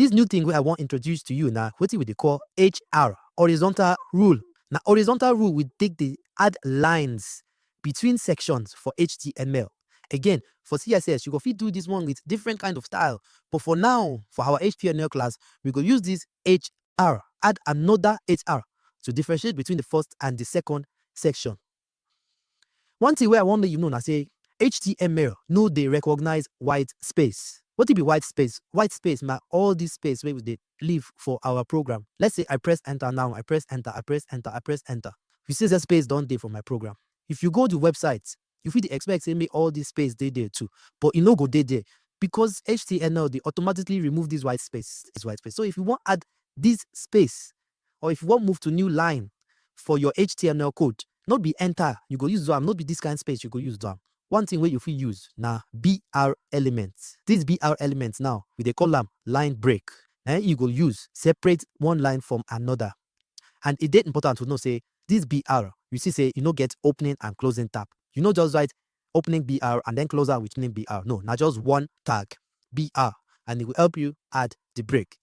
this new thing where I want to introduce to you now, what we call HR, horizontal rule. Now, horizontal rule will take the add lines between sections for HTML. Again, for CSS, you go fit do this one with different kind of style. But for now, for our HTML class, we go use this HR, add another HR to differentiate between the first and the second section. One thing where I want you know, I say HTML, no, they recognize white space. What will be white space? White space, all this space where they leave for our program. Let's say I press enter now, I press enter, I press enter, I press enter. You see that space don't there for my program. If you go to websites, you feel expect to make all this space they there too, but you no go there because HTML they automatically remove this white space. So if you want add this space, or if you want move to new line for your HTML code, not be enter, you go use DOM, not be this kind of space, you go use DOM. One thing where you feel use now BR elements. These BR elements now, we they call them line break. You go use separate one line from another. And it is important to know say this BR, you see say you know get opening and closing tab. You know just write opening BR and then closer with name BR. No, not just one tag BR, and it will help you add the break.